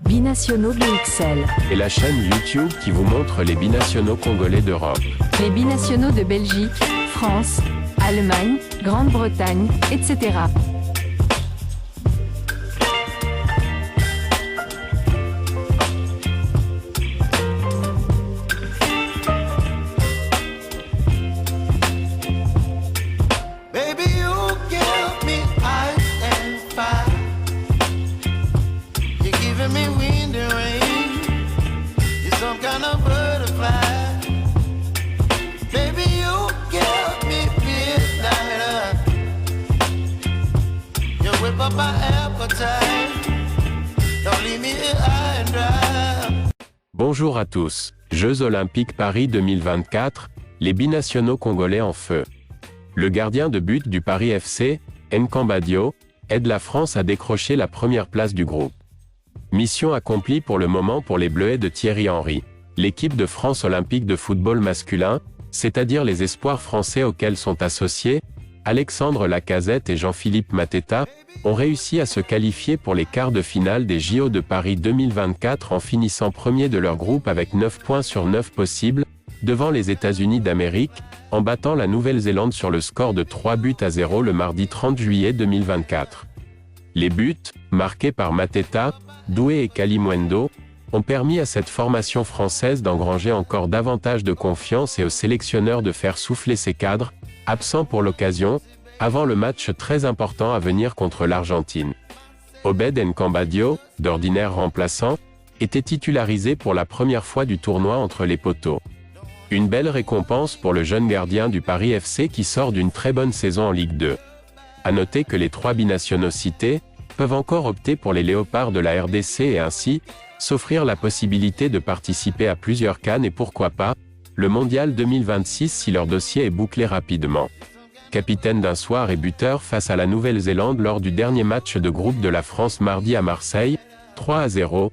Binationaux BXL. Et la chaîne YouTube qui vous montre les binationaux congolais d'Europe. Les binationaux de Belgique, France, Allemagne, Grande-Bretagne, etc. Bonjour à tous. Jeux Olympiques Paris 2024, les binationaux congolais en feu. Le gardien de but du Paris FC, Nkambadio, aide la France à décrocher la première place du groupe. Mission accomplie pour le moment pour les Bleuets de Thierry Henry. L'équipe de France olympique de football masculin, c'est-à-dire les espoirs français auxquels sont associés Alexandre Lacazette et Jean-Philippe Mateta, ont réussi à se qualifier pour les quarts de finale des JO de Paris 2024 en finissant premier de leur groupe avec 9 points sur 9 possibles, devant les États-Unis d'Amérique, en battant la Nouvelle-Zélande sur le score de 3-0 le mardi 30 juillet 2024. Les buts, marqués par Mateta, Doué et Kalimuendo, ont permis à cette formation française d'engranger encore davantage de confiance et au sélectionneur de faire souffler ses cadres, absents pour l'occasion, avant le match très important à venir contre l'Argentine. Obed Nkambadio, d'ordinaire remplaçant, était titularisé pour la première fois du tournoi entre les poteaux. Une belle récompense pour le jeune gardien du Paris FC qui sort d'une très bonne saison en Ligue 2. À noter que les trois binationaux cités peuvent encore opter pour les Léopards de la RDC et ainsi s'offrir la possibilité de participer à plusieurs CAN et pourquoi pas le Mondial 2026 si leur dossier est bouclé rapidement. Capitaine d'un soir et buteur face à la Nouvelle-Zélande lors du dernier match de groupe de la France mardi à Marseille, 3-0,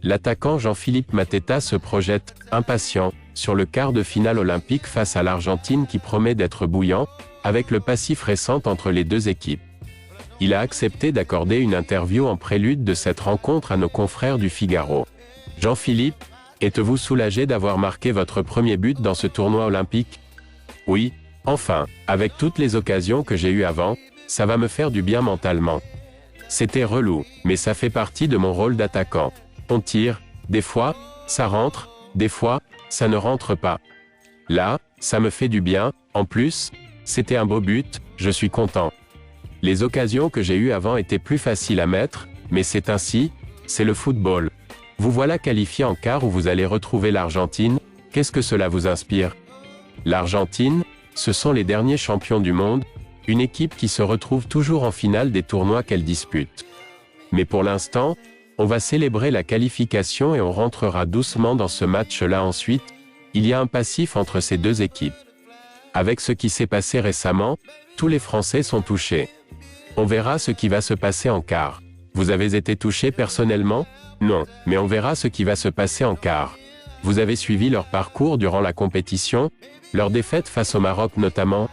l'attaquant Jean-Philippe Mateta se projette, impatient, sur le quart de finale olympique face à l'Argentine qui promet d'être bouillant, avec le passif récent entre les deux équipes. Il a accepté d'accorder une interview en prélude de cette rencontre à nos confrères du Figaro. Jean-Philippe, êtes-vous soulagé d'avoir marqué votre premier but dans ce tournoi olympique? Oui, enfin, avec toutes les occasions que j'ai eues avant, ça va me faire du bien mentalement. C'était relou, mais ça fait partie de mon rôle d'attaquant. On tire, des fois, ça rentre, des fois, ça ne rentre pas. Là, ça me fait du bien, en plus, c'était un beau but, je suis content. Les occasions que j'ai eues avant étaient plus faciles à mettre, mais c'est ainsi, c'est le football. Vous voilà qualifié en quart où vous allez retrouver l'Argentine, qu'est-ce que cela vous inspire? L'Argentine, ce sont les derniers champions du monde, une équipe qui se retrouve toujours en finale des tournois qu'elle dispute. Mais pour l'instant, on va célébrer la qualification et on rentrera doucement dans ce match-là ensuite, il y a un passif entre ces deux équipes. Avec ce qui s'est passé récemment, tous les Français sont touchés. On verra ce qui va se passer en quart. Vous avez été touché personnellement? Non, mais on verra ce qui va se passer en quart. Vous avez suivi leur parcours durant la compétition, leur défaite face au Maroc notamment?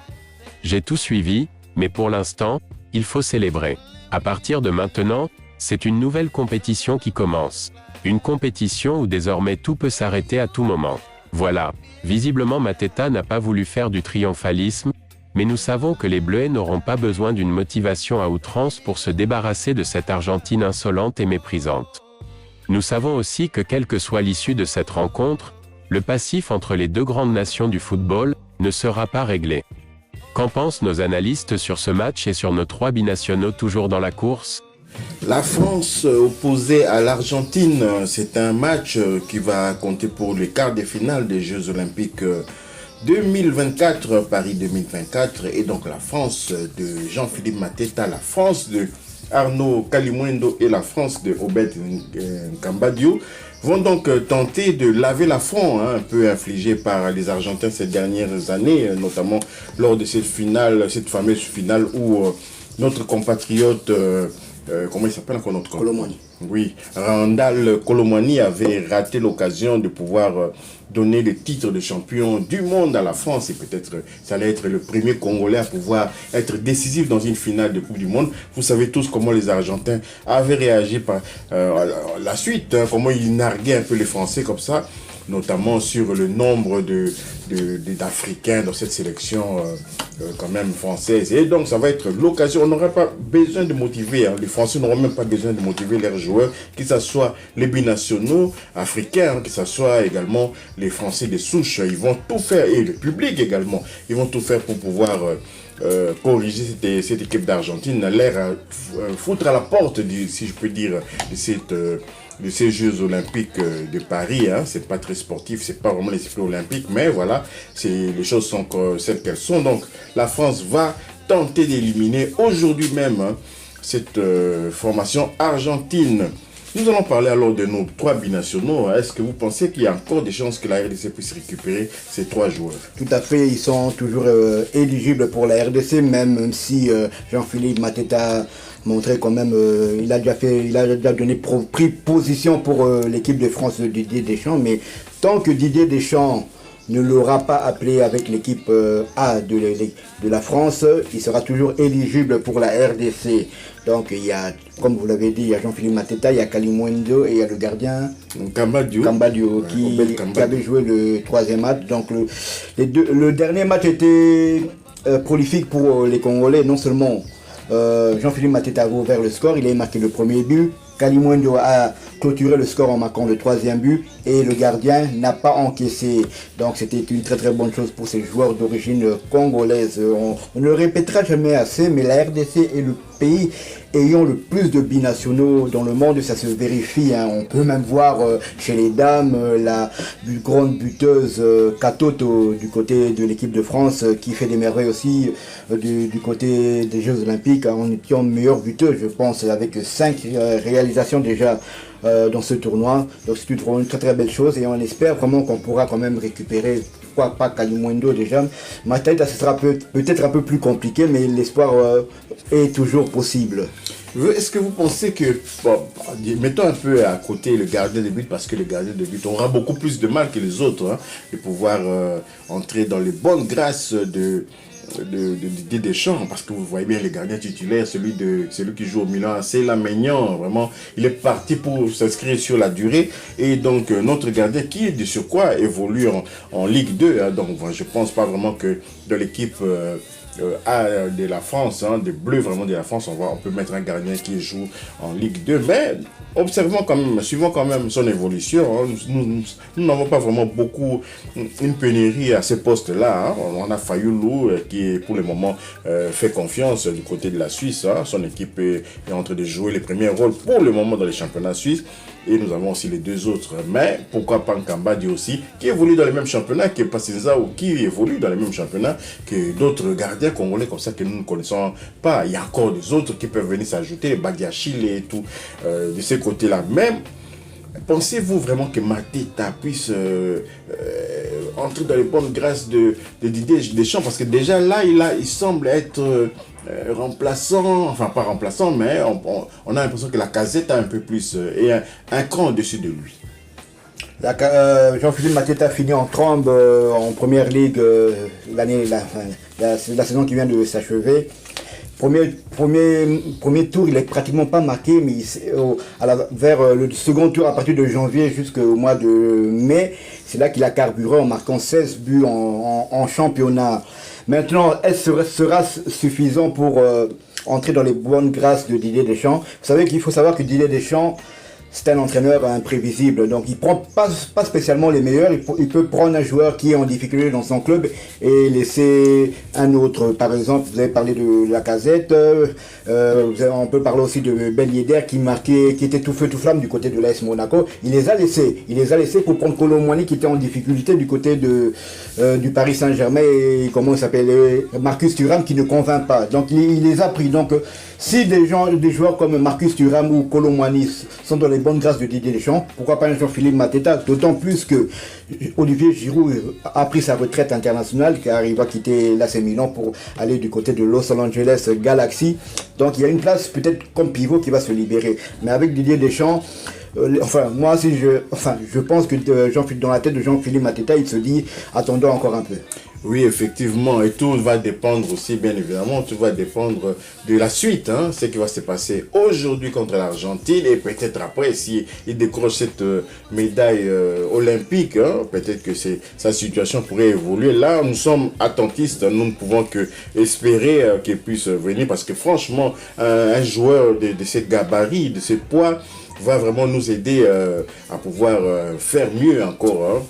J'ai tout suivi, mais pour l'instant, il faut célébrer. À partir de maintenant, c'est une nouvelle compétition qui commence. Une compétition où désormais tout peut s'arrêter à tout moment. Voilà, visiblement Mateta n'a pas voulu faire du triomphalisme, mais nous savons que les Bleuets n'auront pas besoin d'une motivation à outrance pour se débarrasser de cette Argentine insolente et méprisante. Nous savons aussi que quelle que soit l'issue de cette rencontre, le passif entre les deux grandes nations du football ne sera pas réglé. Qu'en pensent nos analystes sur ce match et sur nos trois binationaux toujours dans la course? La France opposée à l'Argentine, c'est un match qui va compter pour les quarts de finale des Jeux Olympiques 2024, Paris 2024, et donc la France de Jean-Philippe Mateta, la France de Arnaud Kalimuendo et la France de Obed Nkambadio vont donc tenter de laver l'affront un peu infligé par les Argentins ces dernières années, notamment lors de cette finale, cette fameuse finale où notre compatriote comment il s'appelle encore notre Colomani. Oui, Randal Colomani avait raté l'occasion de pouvoir donner le titre de champion du monde à la France et peut-être ça allait être le premier Congolais à pouvoir être décisif dans une finale de Coupe du Monde. Vous savez tous comment les Argentins avaient réagi par la suite, hein, comment ils narguaient un peu les Français comme ça, notamment sur le nombre d'Africains dans cette sélection quand même française. Et donc ça va être l'occasion, on n'aura pas besoin de motiver, hein, les Français n'auront même pas besoin de motiver leurs joueurs, que ce soit les binationaux africains, hein, que ce soit également les Français de souche, ils vont tout faire, et le public également, ils vont tout faire pour pouvoir corriger cette équipe d'Argentine, l'air foutre à la porte, si je peux dire, de ces Jeux Olympiques de Paris, hein. C'est pas très sportif, c'est pas vraiment l'esprit olympique, mais voilà, les choses sont celles qu'elles sont. Donc la France va tenter d'éliminer aujourd'hui même, hein, cette formation argentine. Nous allons parler alors de nos 3 binationaux. Est-ce que vous pensez qu'il y a encore des chances que la RDC puisse récupérer ces 3 joueurs? Tout à fait, ils sont toujours éligibles pour la RDC, même si Jean-Philippe Mateta montré quand même, il a déjà pris position pour l'équipe de France de Didier Deschamps, mais tant que Didier Deschamps ne l'aura pas appelé avec l'équipe A de la France, il sera toujours éligible pour la RDC. Donc il y a, comme vous l'avez dit, il y a Jean-Philippe Mateta, il y a Kalimuendo et il y a le gardien Cambadio qui avait joué le 3e match. Donc le dernier match était prolifique pour les Congolais, non seulement Jean-Philippe Mateta a ouvert le score, il a marqué le premier but. Kalimuendo a clôturé le score en marquant le 3e but et le gardien n'a pas encaissé. Donc c'était une très très bonne chose pour ces joueurs d'origine congolaise. On ne le répétera jamais assez, mais la RDC est le pays ayant le plus de binationaux dans le monde, ça se vérifie, hein. On peut même voir chez les dames la grande buteuse Katoto du côté de l'équipe de France qui fait des merveilles aussi du côté des Jeux Olympiques, hein, en étant meilleure buteuse, je pense, avec 5 réalisations déjà dans ce tournoi. Donc c'est une très très belle chose et on espère vraiment qu'on pourra quand même récupérer, pourquoi pas Kalimuendo déjà. Mateta, ce sera peut-être un peu plus compliqué, mais l'espoir est toujours possible. Est-ce que vous pensez que, bon, mettons un peu à côté le gardien de but, parce que le gardien de but aura beaucoup plus de mal que les autres, hein, de pouvoir entrer dans les bonnes grâces de Didier Deschamps, parce que vous voyez bien le gardien titulaire, celui qui joue au Milan, c'est la Maignan, vraiment, il est parti pour s'inscrire sur la durée, et donc notre gardien qui de surcroît évolue en Ligue 2, hein, donc je pense pas vraiment que de l'équipe de la France, hein, des Bleus vraiment de la France, on peut mettre un gardien qui joue en Ligue 2, mais observons quand même, suivons quand même son évolution, hein. Nous n'avons pas vraiment beaucoup une pénurie à ces postes-là, hein. On a Fayoulou qui pour le moment fait confiance du côté de la Suisse, hein. Son équipe est en train de jouer les premiers rôles pour le moment dans les championnats suisses. Et nous avons aussi les 2 autres. Mais pourquoi pas Nkambadi aussi, qui évolue dans les mêmes championnats que Passinza, ou qui évolue dans les mêmes championnats que d'autres gardiens congolais comme ça que nous ne connaissons pas. Il y a encore des autres qui peuvent venir s'ajouter, Badiachile et tout, de ces côtés-là. Même, pensez-vous vraiment que Mateta puisse entrer dans les bonnes grâces de Didier Deschamps? Parce que déjà là, il semble être remplaçant, enfin pas remplaçant, mais on a l'impression que la Casette a un peu plus et un cran au-dessus de lui. Jean-Philippe Mateta finit en trombe en première ligue la saison qui vient de s'achever. Premier tour, il est pratiquement pas marqué, mais vers le second tour, à partir de janvier jusqu'au mois de mai, c'est là qu'il a carburé en marquant 16 buts en championnat. Maintenant, est-ce sera suffisant pour entrer dans les bonnes grâces de Didier Deschamps? Vous savez qu'il faut savoir que Didier Deschamps, c'est un entraîneur imprévisible, donc il prend pas spécialement les meilleurs, il peut prendre un joueur qui est en difficulté dans son club et laisser un autre. Par exemple, vous avez parlé de la Casette, on peut parler aussi de Ben Yedder qui était tout feu tout flamme du côté de l'AS Monaco. Il les a laissés pour prendre Colomani qui était en difficulté du côté du Paris Saint-Germain et comment il s'appelle, Marcus Thuram qui ne convainc pas. Donc il les a pris. Donc Si des joueurs comme Marcus Thuram ou Kolo Muani sont dans les bonnes grâces de Didier Deschamps, pourquoi pas un Jean-Philippe Mateta, d'autant plus que Olivier Giroud a pris sa retraite internationale car il va quitter l'AC Milan pour aller du côté de Los Angeles Galaxy. Donc il y a une place peut-être comme pivot qui va se libérer. Mais avec Didier Deschamps, je pense que dans la tête de Jean-Philippe Mateta, il se dit attendons encore un peu. Oui, effectivement, et tout va dépendre aussi, bien évidemment, tout va dépendre de la suite, hein, ce qui va se passer aujourd'hui contre l'Argentine, et peut-être après, s'il décroche cette médaille olympique, hein, peut-être que sa situation pourrait évoluer. Là, nous sommes attentistes, nous ne pouvons que espérer qu'il puisse venir, parce que franchement, un joueur de ce gabarit, de ce poids, va vraiment nous aider à pouvoir faire mieux encore. Hein.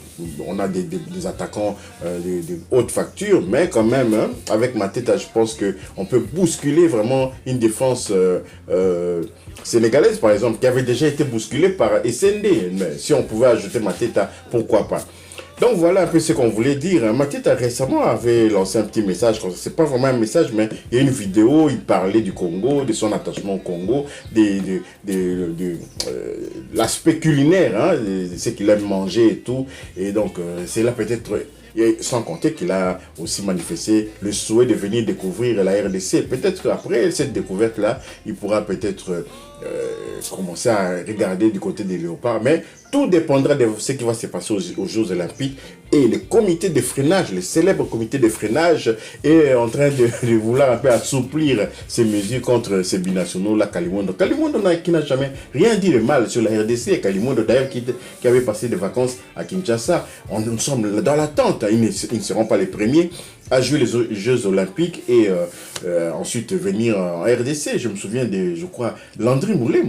On a des attaquants de haute facture, mais quand même, hein, avec Mateta, je pense qu'on peut bousculer vraiment une défense sénégalaise, par exemple, qui avait déjà été bousculée par SND. Mais si on pouvait ajouter Mateta, pourquoi pas? Donc voilà un peu ce qu'on voulait dire. Mateta récemment avait lancé un petit message, c'est pas vraiment un message, mais il y a une vidéo, il parlait du Congo, de son attachement au Congo, de l'aspect culinaire, hein, de ce qu'il aime manger et tout. Et donc c'est là peut-être, sans compter qu'il a aussi manifesté le souhait de venir découvrir la RDC. Peut-être qu'après cette découverte-là, il pourra peut-être commencer à regarder du côté des léopards, mais tout dépendra de ce qui va se passer aux Jeux Olympiques. Et le comité de freinage, le célèbre comité de freinage, est en train de vouloir un peu assouplir ces mesures contre ces binationaux, là, Kalimondo. Kalimondo qui n'a jamais rien dit de mal sur la RDC. Kalimondo d'ailleurs qui avait passé des vacances à Kinshasa. Nous sommes dans l'attente, ils ne seront pas les premiers à jouer les Jeux Olympiques et ensuite venir en RDC. Je me souviens de, je crois, Landry Moulet,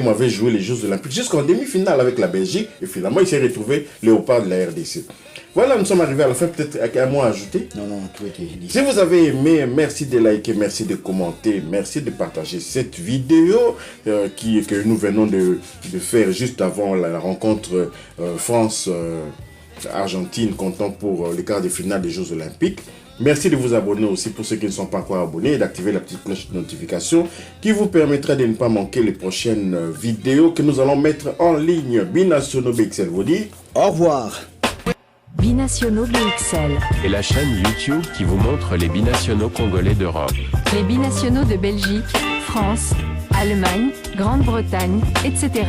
avait joué les Jeux Olympiques jusqu'en demi-finale avec la Belgique et finalement il s'est retrouvé léopard de la RDC. Voilà, nous sommes arrivés à la fin, peut-être avec un mot à ajouter. Non, tout était dit. Si vous avez aimé, merci de liker, merci de commenter, merci de partager cette vidéo que nous venons de faire juste avant la rencontre France-Argentine comptant pour les quarts de finale des Jeux Olympiques. Merci de vous abonner aussi pour ceux qui ne sont pas encore abonnés et d'activer la petite cloche de notification qui vous permettra de ne pas manquer les prochaines vidéos que nous allons mettre en ligne. Binationaux BXL vous dit au revoir. Binationaux BXL. Et la chaîne YouTube qui vous montre les binationaux congolais d'Europe. Les binationaux de Belgique, France, Allemagne, Grande-Bretagne, etc.